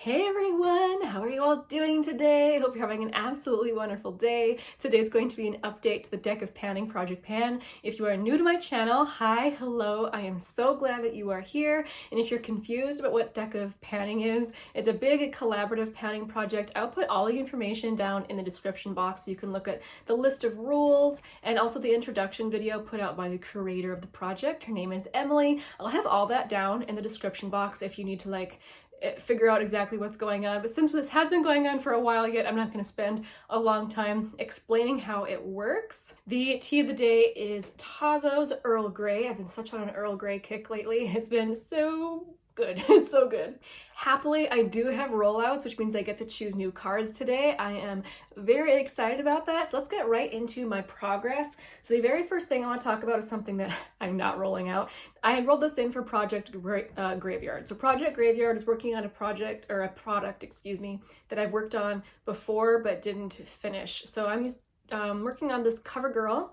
Hey everyone, how are you all doing today? Hope you're having an absolutely wonderful day. Today is going to be an update to the deck of panning Project Pan. If you are new to my channel, hi, hello, I am so glad that you are here. And if you're confused about what deck of panning is, it's a big collaborative panning project. I'll put all the information down in the description box so you can look at the list of rules and also the introduction video put out by the creator of the project. Her name is Emily. I'll have all that down in the description box if you need to figure out exactly what's going on. But since this has been going on for a while yet, I'm not going to spend a long time explaining how it works. The tea of the day is Tazo's Earl Grey. I've been such on an Earl Grey kick lately. It's been so good. It's so good. Happily, I do have rollouts, which means I get to choose new cards today. I am very excited about that. So let's get right into my progress. So the very first thing I want to talk about is something that I'm not rolling out. I had rolled this in for Project Graveyard. So Project Graveyard is working on a product, excuse me, that I've worked on before but didn't finish. So I'm working on this CoverGirl.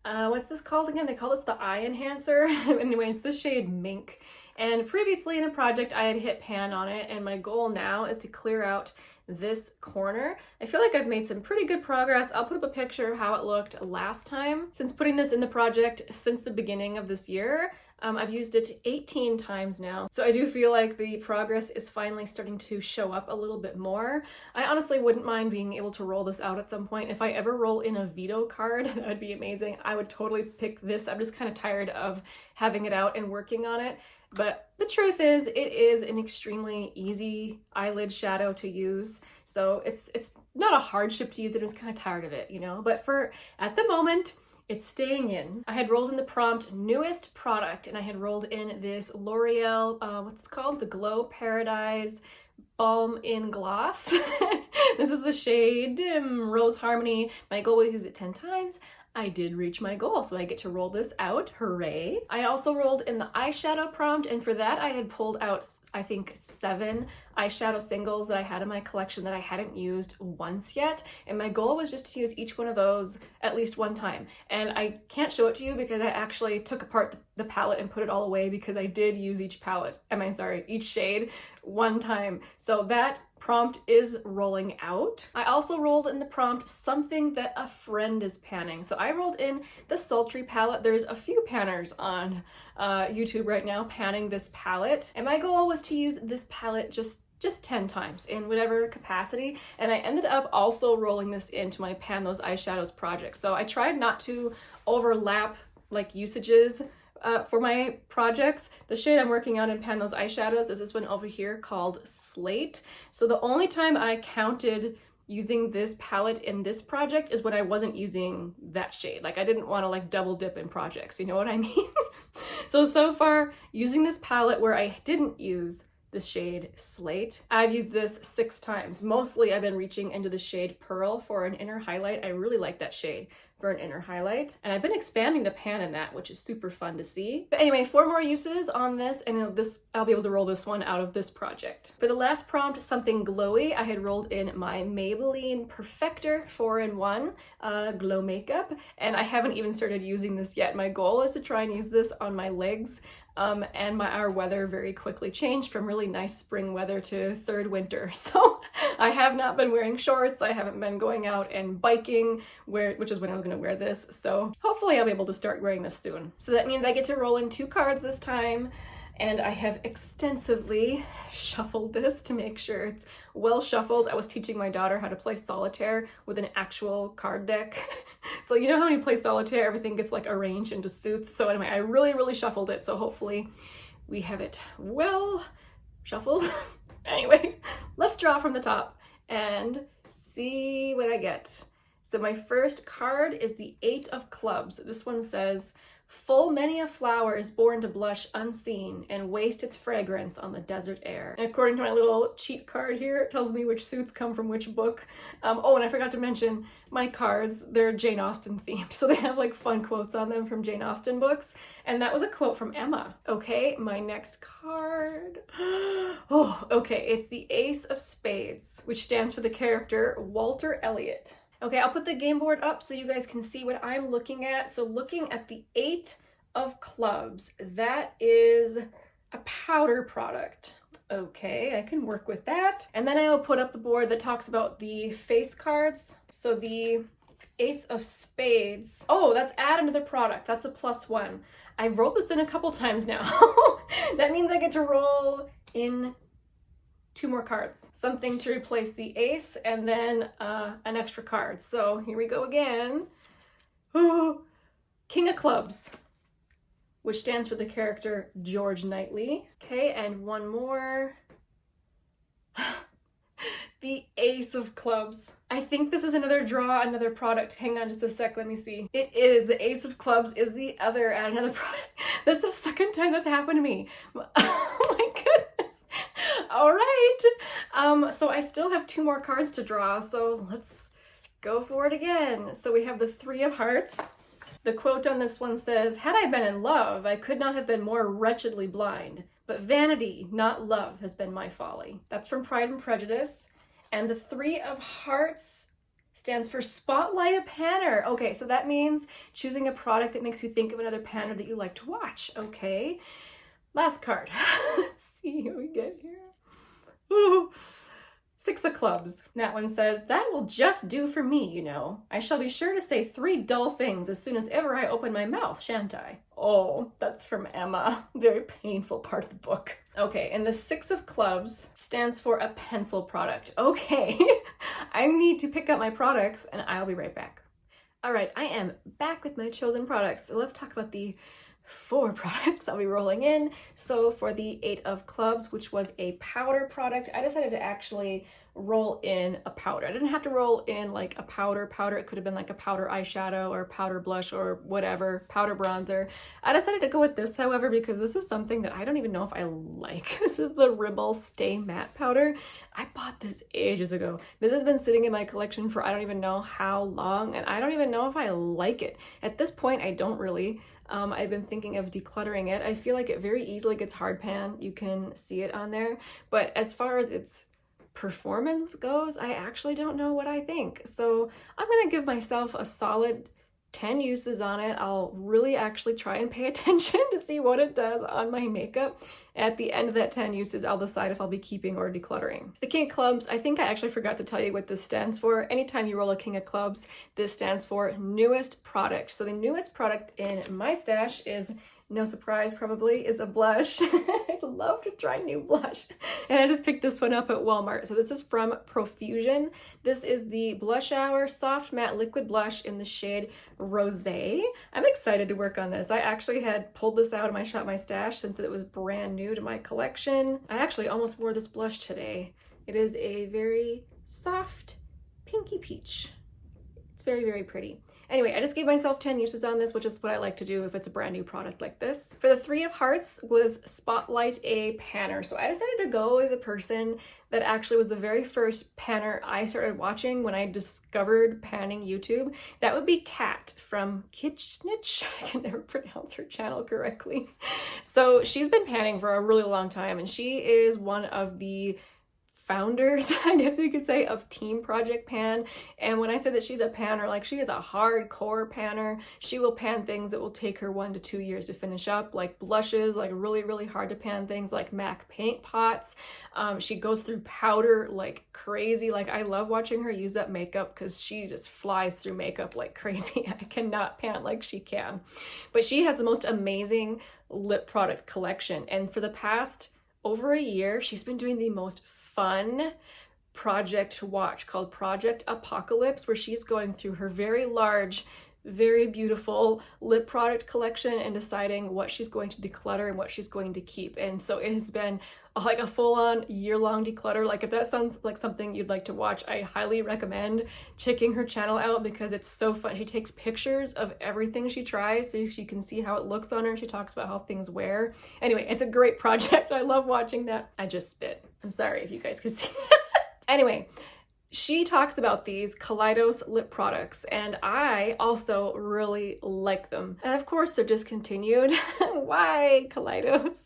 What's this called again? They call this the Eye Enhancer. Anyway, it's the shade Mink. And previously in a project, I had hit pan on it, and my goal now is to clear out this corner. I feel like I've made some pretty good progress. I'll put up a picture of how it looked last time. Since putting this in the project since the beginning of this year, I've used it 18 times now. So I do feel like the progress is finally starting to show up a little bit more. I honestly wouldn't mind being able to roll this out at some point. If I ever roll in a veto card, that would be amazing. I would totally pick this. I'm just kind of tired of having it out and working on it. But the truth is, it is an extremely easy eyelid shadow to use. So it's not a hardship to use it. I'm just kind of tired of it, you know? But at the moment, it's staying in. I had rolled in the prompt newest product, and I had rolled in this L'Oreal, what's it called? The Glow Paradise Balm in Gloss. This is the shade Rose Harmony. My goal was to use it 10 times. I did reach my goal, so I get to roll this out. Hooray. I also rolled in the eyeshadow prompt, and for that I had pulled out, I think, 7 eyeshadow singles that I had in my collection that I hadn't used once yet. And my goal was just to use each one of those at least one time. And I can't show it to you because I actually took apart the palette and put it all away because I did use each shade one time. So that prompt is rolling out. I also rolled in the prompt something that a friend is panning. So I rolled in the Sultry palette. There's a few panners on YouTube right now panning this palette. And my goal was to use this palette just 10 times in whatever capacity. And I ended up also rolling this into my Pan Those Eyeshadows project. So I tried not to overlap usages for my projects. The shade I'm working on in Pan Those Eyeshadows is this one over here called Slate. So the only time I counted using this palette in this project is when I wasn't using that shade. I didn't want to double dip in projects, you know what I mean? So far, using this palette where I didn't use the shade Slate, I've used this 6 times. Mostly I've been reaching into the shade Pearl for an inner highlight. I really like that shade for an inner highlight. And I've been expanding the pan in that, which is super fun to see. But anyway, 4 more uses on this, and I'll be able to roll this one out of this project. For the last prompt, something glowy, I had rolled in my Maybelline Perfector 4-in-1 glow makeup, and I haven't even started using this yet. My goal is to try and use this on my legs. And our weather very quickly changed from really nice spring weather to third winter. So I have not been wearing shorts. I haven't been going out and biking, which is when I was going to wear this. So hopefully I'll be able to start wearing this soon. So that means I get to roll in 2 cards this time. And I have extensively shuffled this to make sure it's well shuffled. I was teaching my daughter how to play solitaire with an actual card deck. So you know how when you play solitaire, everything gets arranged into suits. So anyway, I really shuffled it. So hopefully we have it well shuffled. Anyway, let's draw from the top and see what I get. So my first card is the 8 of Clubs. This one says, full many a flower is born to blush unseen and waste its fragrance on the desert air. And according to my little cheat card here, it tells me which suits come from which book. Oh, and I forgot to mention my cards, they're Jane Austen themed. So they have fun quotes on them from Jane Austen books. And that was a quote from Emma. Okay, my next card. Oh, okay, it's the Ace of Spades, which stands for the character Walter Elliot. Okay, I'll put the game board up so you guys can see what I'm looking at. So looking at the 8 of Clubs, that is a powder product. Okay, I can work with that. And then I will put up the board that talks about the face cards. So the Ace of Spades. Oh, that's add another product. That's a +1. I've rolled this in a couple times now. That means I get to roll in 2 more cards. Something to replace the ace and then an extra card. So here we go again. Oh, King of Clubs, which stands for the character George Knightley. Okay, and one more. The Ace of Clubs. I think this is another draw, another product. Hang on just a sec, let me see. It is, the Ace of Clubs is the other add another product. This is the second time that's happened to me. Oh my goodness. All right. So I still have 2 more cards to draw, so let's go for it again. So we have the 3 of Hearts. The quote on this one says, "Had I been in love, I could not have been more wretchedly blind. But vanity, not love, has been my folly." That's from Pride and Prejudice. And the 3 of Hearts stands for Spotlight a Panner. Okay, so that means choosing a product that makes you think of another panner that you like to watch. Okay, last card. Let's see what we get here. Ooh. 6 of Clubs. That one says, "That will just do for me, you know. I shall be sure to say 3 dull things as soon as ever I open my mouth, shan't I?" Oh, that's from Emma. Very painful part of the book. Okay, and the 6 of Clubs stands for a pencil product. Okay, I need to pick up my products and I'll be right back. All right, I am back with my chosen products. So let's talk about the 4 products I'll be rolling in. So for the 8 of Clubs, which was a powder product, I decided to actually roll in a powder. I didn't have to roll in like a powder. It could have been like a powder eyeshadow or powder blush or whatever, powder bronzer. I decided to go with this, however, because this is something that I don't even know if I like. This is the Ribble Stay Matte Powder. I bought this ages ago. This has been sitting in my collection for I don't even know how long, and I don't even know if I like it. At this point, I don't really. I've been thinking of decluttering it. I feel like it very easily gets hard pan. You can see it on there. But as far as its performance goes, I actually don't know what I think. So I'm going to give myself a solid 10 uses on it. I'll really actually try and pay attention to see what it does on my makeup. At the end of that 10 uses, I'll decide if I'll be keeping or decluttering. The King of Clubs, I think I actually forgot to tell you what this stands for. Anytime you roll a King of Clubs, this stands for newest product. So the newest product in my stash is, no surprise probably, is a blush. I'd love to try new blush. And I just picked this one up at Walmart. So this is from Profusion. This is the Blush Hour Soft Matte Liquid Blush in the shade Rosé. I'm excited to work on this. I actually had pulled this out of my Shop My Stash since it was brand new to my collection. I actually almost wore this blush today. It is a very soft pinky peach. It's very, very pretty. Anyway, I just gave myself 10 uses on this, which is what I like to do if it's a brand new product like this. For the 3 of Hearts was Spotlight a Panner. So I decided to go with the person that actually was the very first panner I started watching when I discovered panning YouTube. That would be Kat from Kitchnich. I can never pronounce her channel correctly. So she's been panning for a really long time, and she is one of the founders, I guess you could say, of Team Project Pan. And when I say that she's a panner, like, she is a hardcore panner. She will pan things that will take her 1 to 2 years to finish up, like blushes, like really, really hard to pan things like MAC paint pots. She goes through powder like crazy. Like, I love watching her use up makeup because she just flies through makeup like crazy. I cannot pan like she can. But she has the most amazing lip product collection. And for the past over a year, she's been doing the most fun project to watch called Project Apocalypse, where she's going through her very large, very beautiful lip product collection and deciding what she's going to declutter and what she's going to keep. And so it has been like a full-on year-long declutter. Like, if that sounds like something you'd like to watch, I highly recommend checking her channel out because it's so fun. She takes pictures of everything she tries so she can see how it looks on her. She talks about how things wear. Anyway, it's a great project. I love watching that. I just spit. I'm sorry if you guys could see that. Anyway, she talks about these Kaleidos lip products, and I also really like them. And of course, they're discontinued. Why Kaleidos?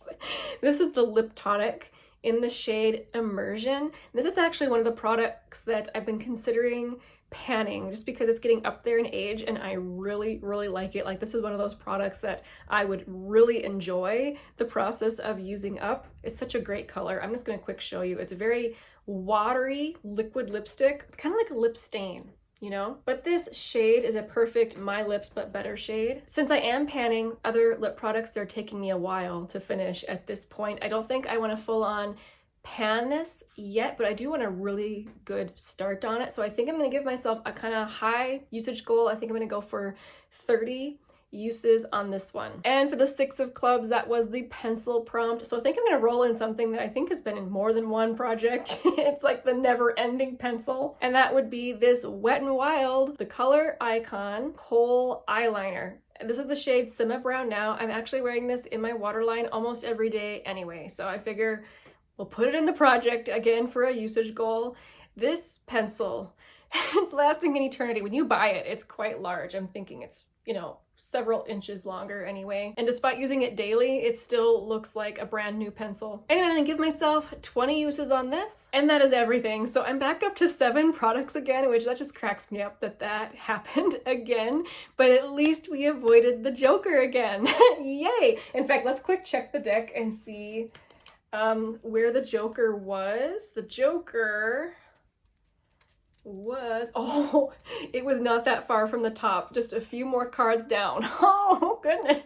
This is the lip tonic in the shade Immersion. This is actually one of the products that I've been considering panning just because it's getting up there in age and I really like it. Like, this is one of those products that I would really enjoy the process of using up. It's such a great color. I'm just going to quick show you. It's a very watery liquid lipstick. It's kind of like a lip stain, you know? But this shade is a perfect My Lips But Better shade. Since I am panning other lip products, they're taking me a while to finish at this point. I don't think I want to full on pan this yet, but I do want a really good start on it. So I think I'm going to give myself a kind of high usage goal. I think I'm going to go for 30 uses on this one. And for the 6 of clubs, that was the pencil prompt. So I think I'm going to roll in something that I think has been in more than one project. It's like the never-ending pencil. And that would be this Wet n Wild, the Color Icon Kohl eyeliner. This is the shade Simma Brown Now. I'm actually wearing this in my waterline almost every day anyway, so I figure we'll put it in the project again for a usage goal. This pencil, it's lasting an eternity. When you buy it, it's quite large. I'm thinking it's, you know, several inches longer anyway. And despite using it daily, it still looks like a brand new pencil. Anyway, I'm gonna give myself 20 uses on this, and that is everything. So I'm back up to 7 products again, which that just cracks me up that that happened again, but at least we avoided the Joker again. Yay! In fact, let's quick check the deck and see where the Joker was. The Joker was, oh, it was not that far from the top, just a few more cards down. Oh goodness.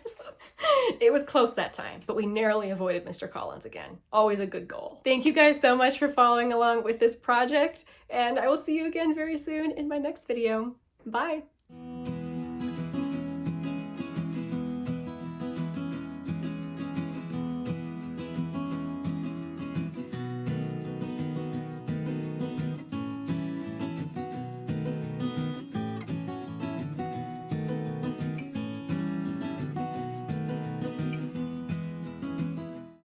It was close that time, but we narrowly avoided Mr. Collins again. Always a good goal. Thank you guys so much for following along with this project, and I will see you again very soon in my next video. Bye.